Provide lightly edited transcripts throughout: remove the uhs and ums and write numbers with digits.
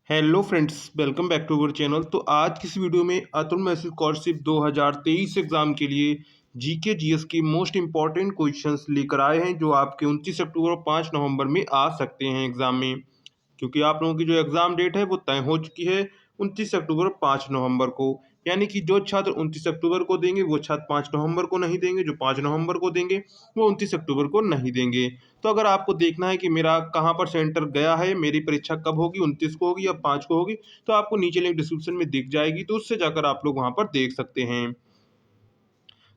Hello friends, welcome back to our channel. तो आज की इस वीडियो में अतुल मैसूर स्कॉलरशिप 2023 एग्जाम के लिए जीके जीएस के मोस्ट इंपॉर्टेंट क्वेश्चंस लेकर आए हैं जो आपके 29 अक्टूबर और 5 नवंबर में आ सकते हैं एग्जाम में। क्योंकि आप लोगों की जो एग्जाम डेट है वो तय हो चुकी है 29 अक्टूबर और 5 नवंबर को। यानी कि जो छात्र 29 अक्टूबर को देंगे वो छात्र 5 नवंबर को नहीं देंगे, जो 5 नवंबर को देंगे वो 29 अक्टूबर को नहीं देंगे। तो अगर आपको देखना है कि मेरा कहाँ पर सेंटर गया है, मेरी परीक्षा कब होगी, 29 को होगी या 5 को होगी, तो आपको नीचे लिंक डिस्क्रिप्शन में दिख जाएगी, तो उससे जाकर आप लोग वहाँ पर देख सकते हैं।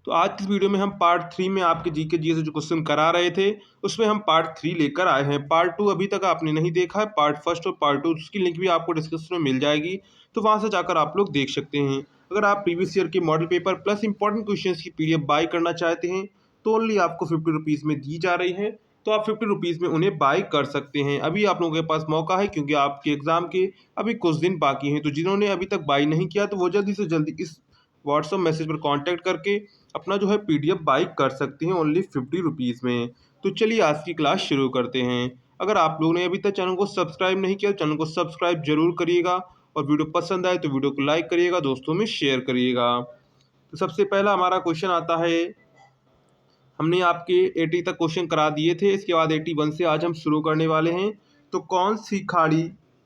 तो आज की इस वीडियो में हम पार्ट 3 में आपके जीके जीएस जो क्वेश्चन करा रहे थे उसमें हम पार्ट 3 लेकर आए हैं। पार्ट 2 अभी तक आपने नहीं देखा है, पार्ट फर्स्ट और पार्ट 2 उसकी लिंक भी आपको डिस्क्रिप्शन में मिल जाएगी, तो वहां से जाकर आप लोग देख सकते हैं। अगर आप प्रीवियस ईयर के model paper plus important question की पीडीएफ बाय करना चाहते हैं तो ओनली आपको 50 रुपीज़ में दी जा रही है, तो आप 50 रुपीज़ में उन्हें बाय कर सकते हैं। अभी आप लोगों के पास मौका है क्योंकि आपके एग्जाम के अभी कुछ दिन बाकी हैं, तो जिन्होंने अभी तक बाय नहीं किया तो वो जल्दी से जल्दी इस व्हाट्सअप मैसेज पर कांटेक्ट करके अपना जो है पीडीएफ बाय कर सकते हैं ओनली 50 रुपीज़ में। तो चलिए आज की क्लास शुरू करते हैं। अगर आप लोगों ने अभी तक चैनल को सब्सक्राइब नहीं किया, चैनल को सब्सक्राइब जरूर करिएगा और वीडियो पसंद आए तो वीडियो को लाइक करिएगा, दोस्तों में शेयर करिएगा। तो सबसे पहला हमारा क्वेश्चन आता है, हमने आपके 80 तक क्वेश्चन करा दिए थे, इसके बाद 81 से आज हम शुरू करने वाले हैं। तो कौन सी खाड़ी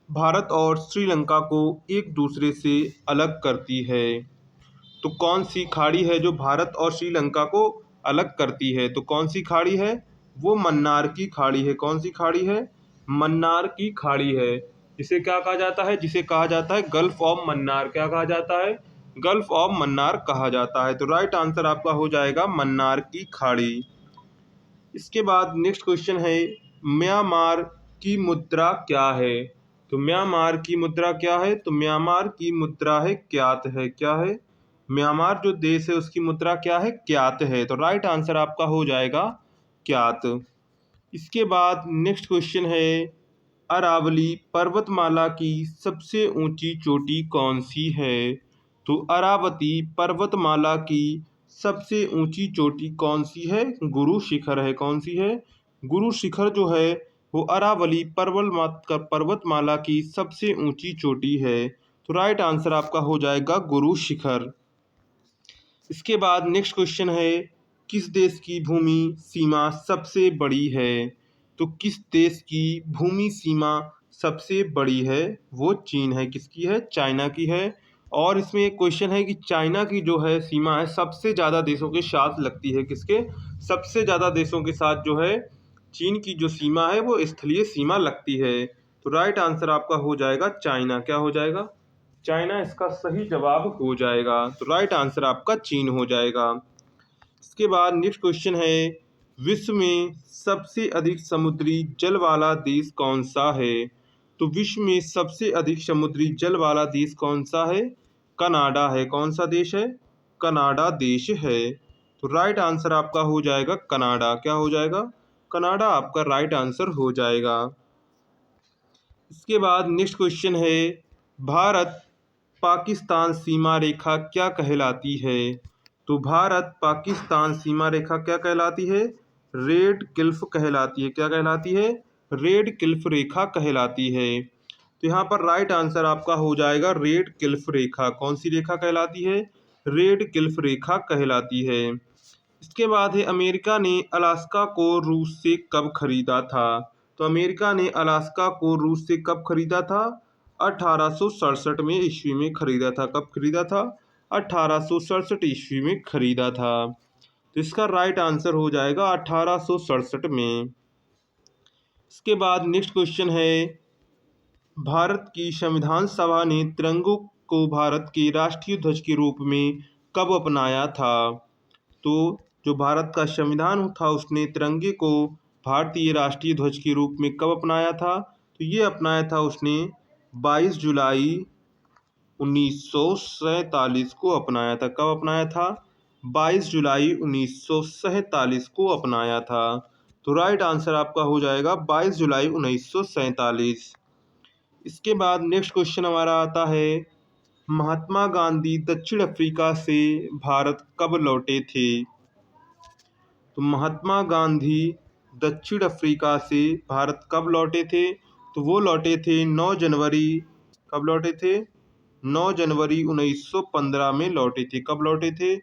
भारत और श्रीलंका को एक दूसरे से अलग करती है? तो कौन सी खाड़ी है जो भारत और श्रीलंका को अलग करती है? तो कौन सी खाड़ी है? वो मन्नार की खाड़ी है। कौन सी खाड़ी है? मन्नार की खाड़ी है। जिसे क्या कहा जाता है? जिसे कहा जाता है गल्फ ऑफ मन्नार। क्या कहा जाता है? गल्फ ऑफ मन्नार कहा जाता है। तो राइट आंसर आपका हो जाएगा मन्नार की खाड़ी। इसके बाद नेक्स्ट क्वेश्चन है, म्यांमार की मुद्रा क्या है? तो म्यांमार की मुद्रा क्या है? तो म्यांमार की मुद्रा है क्यात है। क्या है? म्यांमार जो देश है उसकी मुद्रा क्या है? क्यात है। तो राइट आंसर आपका हो जाएगा क्यात। इसके बाद नेक्स्ट क्वेश्चन है, अरावली पर्वतमाला की सबसे ऊंची चोटी कौन सी है? तो अरावती पर्वतमाला की सबसे ऊंची चोटी कौन सी है? गुरु शिखर है। कौन सी है? गुरु शिखर जो है वो अरावली पर्वतमाला की सबसे ऊंची चोटी है। तो राइट आंसर आपका हो जाएगा गुरु शिखर। इसके बाद नेक्स्ट क्वेश्चन है, किस देश की भूमि सीमा सबसे बड़ी है? तो किस देश की भूमि सीमा सबसे बड़ी है? वो चीन है। किसकी है? चाइना की है। और इसमें एक क्वेश्चन है कि चाइना की जो है सीमा है सबसे ज़्यादा देशों के साथ लगती है। किसके? सबसे ज़्यादा देशों के साथ जो है चीन की जो सीमा है वो स्थलीय सीमा लगती है। तो राइट आंसर आपका हो जाएगा चाइना। क्या हो जाएगा? चाइना इसका सही जवाब हो जाएगा। तो राइट आंसर आपका चीन हो जाएगा। इसके बाद नेक्स्ट क्वेश्चन है, विश्व में सबसे अधिक समुद्री जल वाला देश कौन सा है? तो विश्व में सबसे अधिक समुद्री जल वाला देश कौन सा है? कनाडा है। कौन सा देश है? कनाडा देश है। तो राइट आंसर आपका हो जाएगा कनाडा। क्या हो जाएगा? कनाडा आपका राइट आंसर हो जाएगा। इसके बाद नेक्स्ट क्वेश्चन है, भारत पाकिस्तान सीमा रेखा क्या कहलाती है? तो भारत पाकिस्तान सीमा रेखा क्या कहलाती है? रेड क्लिफ कहलाती है। क्या कहलाती है? रेड क्लिफ रेखा कहलाती है। तो यहाँ पर राइट आंसर आपका हो जाएगा रेड क्लिफ रेखा। कौन सी रेखा कहलाती है? रेड क्लिफ रेखा कहलाती है। इसके बाद है, अमेरिका ने अलास्का को रूस से कब खरीदा था? तो अमेरिका ने अलास्का को रूस से कब खरीदा था? 1867 में ईस्वी में खरीदा था। कब खरीदा था? 1867 ईस्वी में खरीदा था। तो इसका राइट आंसर हो जाएगा 1867 में। इसके बाद नेक्स्ट क्वेश्चन है, भारत की संविधान सभा ने तिरंगों को भारत के राष्ट्रीय ध्वज के रूप में कब अपनाया था? तो जो भारत का संविधान था उसने तिरंगे को भारतीय राष्ट्रीय ध्वज के रूप में कब अपनाया था? तो ये अपनाया था उसने 22 जुलाई 1947 को अपनाया था। कब अपनाया था? 22 जुलाई 1947 को अपनाया था। तो राइट आंसर आपका हो जाएगा 22 जुलाई 1947। इसके बाद नेक्स्ट क्वेश्चन हमारा आता है, महात्मा गांधी दक्षिण अफ्रीका से भारत कब लौटे थे? तो महात्मा गांधी दक्षिण अफ्रीका से भारत कब लौटे थे? तो वो लौटे थे 9 जनवरी कब लौटे थे? 9 जनवरी 1915 में लौटे थे। कब लौटे थे?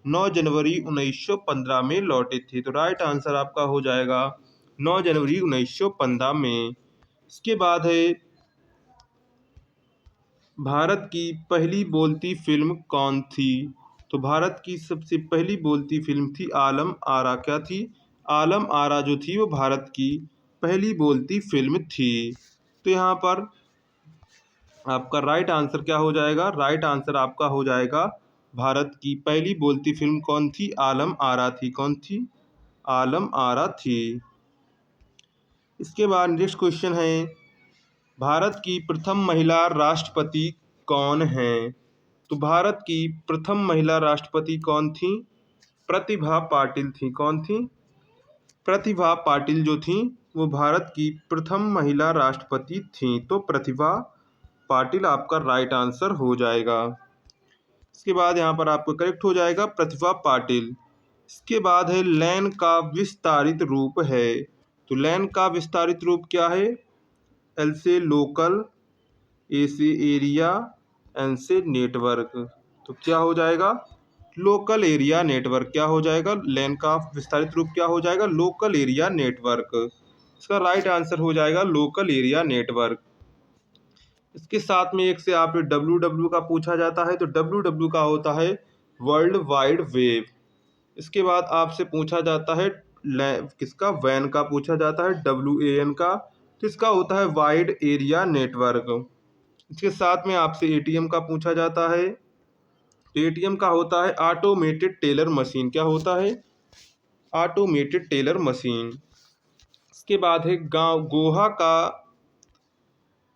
9 जनवरी 1915 में लौटे थे। तो राइट आंसर आपका हो जाएगा 9 जनवरी 1915 में। इसके बाद है भारत की पहली बोलती फिल्म कौन थी? तो भारत की सबसे पहली बोलती फिल्म थी आलम आरा। क्या थी? आलम आरा जो थी वो भारत की पहली बोलती फिल्म थी। तो यहाँ पर आपका राइट आंसर क्या हो जाएगा? राइट आंसर आपका हो जाएगा भारत की पहली बोलती फिल्म कौन थी? आलम आरा थी। कौन थी? आलम आरा थी। इसके बाद नेक्स्ट क्वेश्चन है भारत की प्रथम महिला राष्ट्रपति कौन है? तो भारत की प्रथम महिला राष्ट्रपति कौन थी? प्रतिभा पाटिल थी। कौन थी? प्रतिभा पाटिल जो थी वो भारत की प्रथम महिला राष्ट्रपति थी। तो प्रतिभा पाटिल आपका राइट आंसर हो जाएगा। इसके बाद यहाँ पर आपको करेक्ट हो जाएगा प्रतिभा पाटिल। इसके बाद है लैन का विस्तारित रूप है। तो लैन का विस्तारित रूप क्या है? एल से लोकल, ए से एरिया, एन से नेटवर्क। तो क्या हो जाएगा? Local area network. क्या हो जाएगा? लैन का विस्तारित रूप क्या हो जाएगा? Local area network. इसका राइट आंसर हो जाएगा लोकल एरिया नेटवर्क। इसके साथ में एक से आप डब्ल्यू का पूछा जाता है। तो डब्ल्यू का होता है वर्ल्ड वाइड वेब। इसके बाद आपसे पूछा जाता है किसका? वैन का पूछा जाता है, WAN का। तो इसका होता है वाइड एरिया नेटवर्क। इसके साथ में आपसे ATM का पूछा जाता है। तो ATM का होता है ऑटोमेटेड टेलर मशीन। क्या होता है? Automated teller machine. इसके बाद है गांव गोहा का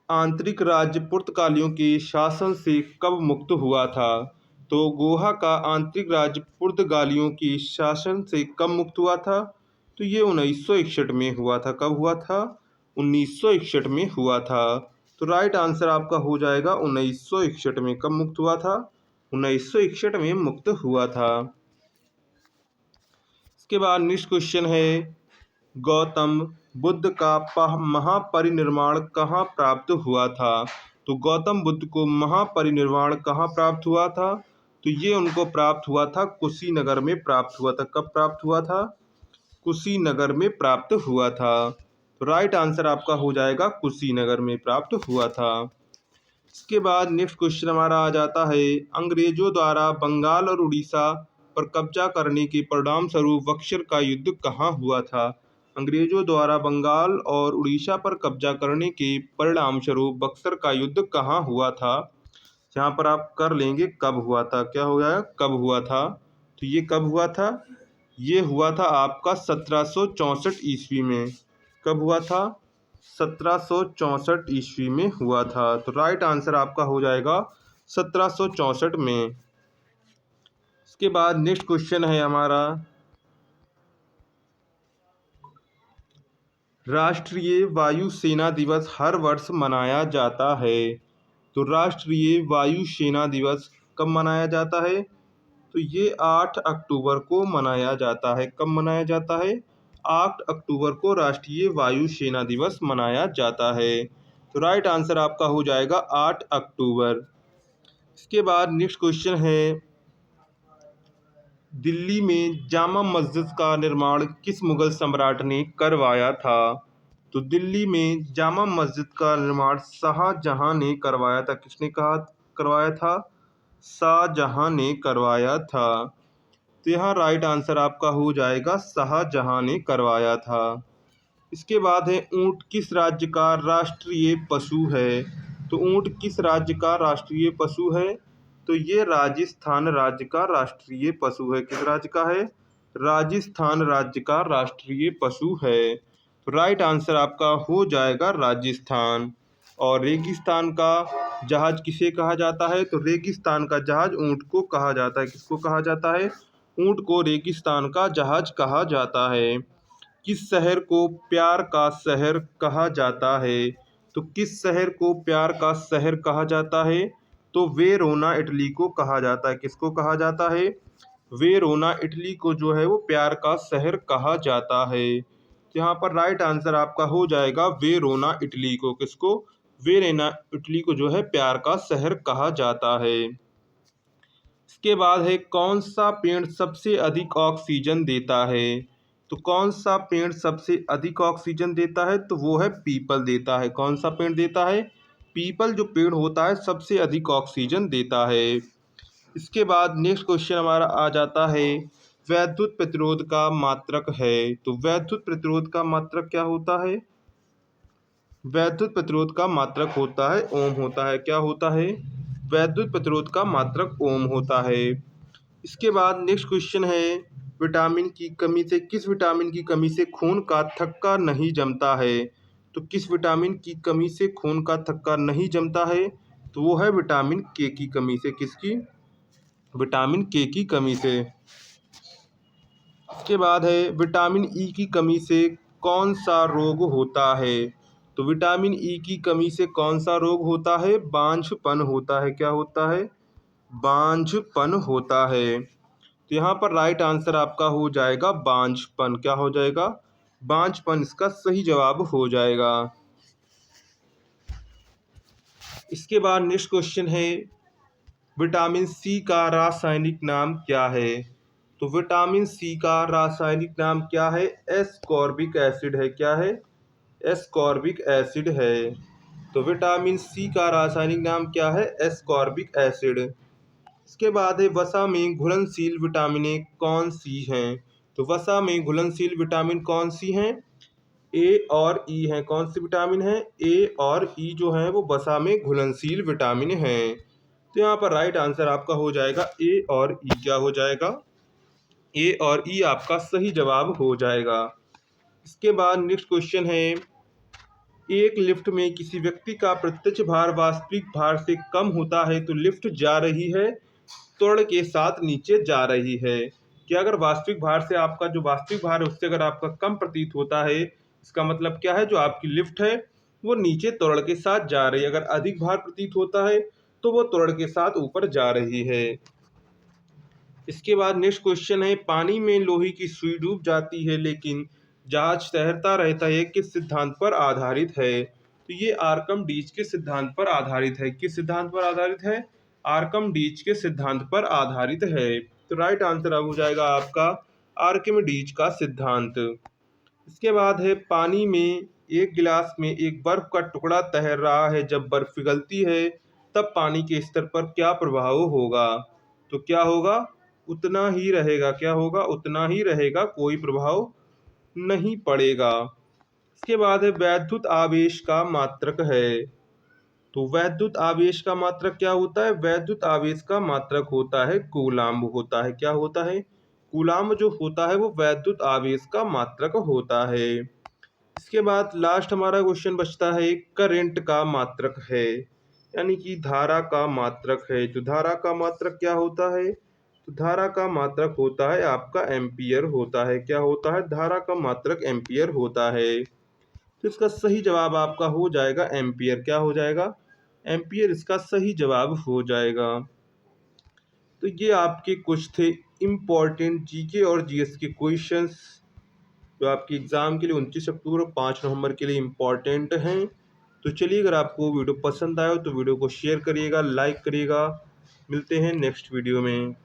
आंतरिक राज्य पुर्तगालियों के शासन से कब मुक्त हुआ था? तो गोवा का आंतरिक राज्य पुर्तगालियों के शासन से कब मुक्त हुआ था? तो ये 1961 में हुआ था। कब हुआ था? 1961 में हुआ था। तो राइट आंसर आपका हो जाएगा 1961 में। कब मुक्त हुआ था? 1961 में मुक्त हुआ था। इसके बाद नेक्स्ट क्वेश्चन है गौतम बुद्ध का महापरिनिर्वाण कहाँ प्राप्त हुआ था? तो गौतम बुद्ध को महापरिनिर्वाण कहाँ प्राप्त हुआ था? तो ये उनको प्राप्त हुआ था कुशीनगर में प्राप्त हुआ था। कब प्राप्त हुआ था? कुशीनगर में प्राप्त हुआ था। तो राइट आंसर आपका हो जाएगा कुशीनगर में प्राप्त हुआ था। इसके बाद नेक्स्ट क्वेश्चन हमारा आ जाता है अंग्रेजों द्वारा बंगाल और उड़ीसा पर कब्जा करने के परिणाम स्वरूप बक्सर का युद्ध कहाँ हुआ था? अंग्रेजों द्वारा बंगाल और उड़ीसा पर कब्जा करने के परिणाम स्वरूप बक्सर का युद्ध कहाँ हुआ था? यहाँ पर आप कर लेंगे कब हुआ था। क्या हो गया? कब हुआ था? तो ये कब हुआ था? ये हुआ था आपका 1764 ईस्वी में। कब हुआ था? 1764 ईस्वी में हुआ था। तो राइट आंसर आपका हो जाएगा 1764 में। इसके बाद नेक्स्ट क्वेश्चन है हमारा राष्ट्रीय वायु सेना दिवस हर वर्ष मनाया जाता है। तो राष्ट्रीय वायु सेना दिवस कब मनाया जाता है? तो ये 8 अक्टूबर को मनाया जाता है। कब मनाया जाता है? 8 अक्टूबर को राष्ट्रीय वायु सेना दिवस मनाया जाता है। तो राइट आंसर आपका हो जाएगा 8 अक्टूबर। इसके बाद नेक्स्ट क्वेश्चन है दिल्ली में जामा मस्जिद का निर्माण किस मुगल सम्राट ने करवाया था? तो दिल्ली में जामा मस्जिद का निर्माण शाहजहां ने करवाया था। किसने कहा करवाया था? शाहजहां ने करवाया था। तो यहाँ राइट आंसर आपका हो जाएगा शाहजहां ने करवाया था। इसके बाद है ऊंट किस राज्य का राष्ट्रीय पशु है? तो ऊंट किस राज्य का राष्ट्रीय पशु है? तो ये राजस्थान राज्य का राष्ट्रीय पशु है। किस राज्य का है? राजस्थान राज्य का राष्ट्रीय पशु है। तो राइट आंसर आपका हो जाएगा राजस्थान। और रेगिस्तान का जहाज किसे कहा जाता है? तो रेगिस्तान का जहाज ऊंट को कहा जाता है। किसको कहा जाता है? ऊंट को रेगिस्तान का जहाज कहा जाता है। किस शहर को प्यार का शहर कहा जाता है? तो किस शहर को प्यार का शहर कहा जाता है? तो वेरोना इटली को कहा जाता है। किसको कहा जाता है? वेरोना इटली को जो है वो प्यार का शहर कहा जाता है। यहाँ पर राइट आंसर आपका हो जाएगा वेरोना इटली को। किसको? वेरेना इटली को जो है प्यार का शहर कहा जाता है। इसके बाद है कौन सा पेड़ सबसे अधिक ऑक्सीजन देता है। तो कौन सा पेड़ सबसे अधिक ऑक्सीजन देता है, तो वो है पीपल देता है। कौन सा पेड़ देता है, पीपल जो पेड़ होता है सबसे अधिक ऑक्सीजन देता है। इसके बाद नेक्स्ट क्वेश्चन हमारा आ जाता है वैद्युत प्रतिरोध का मात्रक है। तो वैद्युत प्रतिरोध का मात्रक क्या होता है, वैद्युत प्रतिरोध का मात्रक होता है ओम होता है। क्या होता है, वैद्युत प्रतिरोध का मात्रक ओम होता है। इसके बाद नेक्स्ट क्वेश्चन है विटामिन की कमी से, किस विटामिन की कमी से खून का थक्का नहीं जमता है। तो किस विटामिन की कमी से खून का थक्का नहीं जमता है, तो वो है विटामिन के की कमी से। किसकी, विटामिन के की कमी से। इसके बाद है विटामिन ई की कमी से कौन सा रोग होता है। तो विटामिन ई की कमी से कौन सा रोग होता है, बांझपन होता है। क्या होता है, बांझपन होता है। तो यहाँ पर राइट आंसर आपका हो जाएगा बांझपन। क्या हो जाएगा, बांझपन इसका सही जवाब हो जाएगा। इसके बाद नेक्स्ट क्वेश्चन है विटामिन सी का रासायनिक नाम क्या है। तो विटामिन सी का रासायनिक नाम क्या है, एस्कॉर्बिक एसिड है। क्या है, एस्कॉर्बिक एसिड है। तो विटामिन सी का रासायनिक नाम क्या है, एस्कॉर्बिक एसिड। इसके बाद है वसा में घुलनशील विटामिनें कौन सी हैं। तो वसा में घुलनशील विटामिन कौन सी हैं, ए और ई हैं। कौन सी विटामिन है, ए और ई जो है वो वसा में घुलनशील विटामिन हैं। तो यहाँ पर राइट आंसर आपका हो जाएगा ए और ई। क्या हो जाएगा, ए और ई आपका सही जवाब हो जाएगा। इसके बाद नेक्स्ट क्वेश्चन है एक लिफ्ट में किसी व्यक्ति का प्रत्यक्ष भार वास्तविक भार से कम होता है तो लिफ्ट जा रही है, त्वरण के साथ नीचे जा रही है। कि अगर वास्तविक भार से आपका जो वास्तविक भार है उससे अगर आपका कम प्रतीत होता है, इसका मतलब क्या है, जो आपकी लिफ्ट है वो नीचे त्वरण के साथ जा रही है। अगर अधिक भार प्रतीत होता है तो वो त्वरण के साथ ऊपर जा रही है। इसके बाद नेक्स्ट क्वेश्चन है पानी में लोहे की सुई डूब जाती है लेकिन जहाज तैरता रहता है, किस सिद्धांत पर आधारित है। तो ये आर्कमडीज के सिद्धांत पर आधारित है। किस सिद्धांत पर आधारित है, आर्कमडीज के सिद्धांत पर आधारित है। तो राइट आंसर अब हो जाएगा आपका आर्किमिडीज का सिद्धांत। इसके बाद है पानी में एक गिलास में एक बर्फ का टुकड़ा तैर रहा है, जब बर्फ पिघलती है तब पानी के स्तर पर क्या प्रभाव होगा। तो क्या होगा, उतना ही रहेगा। क्या होगा, उतना ही रहेगा, कोई प्रभाव नहीं पड़ेगा। इसके बाद है वैद्युत आवेश का मात्रक है। तो वैद्युत आवेश का मात्रक क्या होता है, वैद्युत आवेश का मात्रक होता है कूलाम्ब होता है। क्या होता है, कूलाम्ब जो होता है वो वैद्युत आवेश का मात्रक होता है। इसके बाद लास्ट हमारा क्वेश्चन बचता है करंट का मात्रक है, यानी कि धारा का मात्रक है। तो धारा का मात्रक क्या होता है, तो धारा का मात्रक होता है आपका एम्पियर होता है। क्या होता है, धारा का मात्रक एम्पियर होता है। तो इसका सही जवाब आपका हो जाएगा एम्पियर। क्या हो जाएगा, एम्पियर इसका सही जवाब हो जाएगा। तो ये आपके कुछ थे इम्पॉर्टेंट जीके और जीएस के क्वेश्चंस जो आपके एग्ज़ाम के लिए 29 अक्टूबर और 5 नवंबर के लिए इम्पॉर्टेंट हैं। तो चलिए, अगर आपको वीडियो पसंद आया हो तो वीडियो को शेयर करिएगा, लाइक करिएगा। मिलते हैं नेक्स्ट वीडियो में।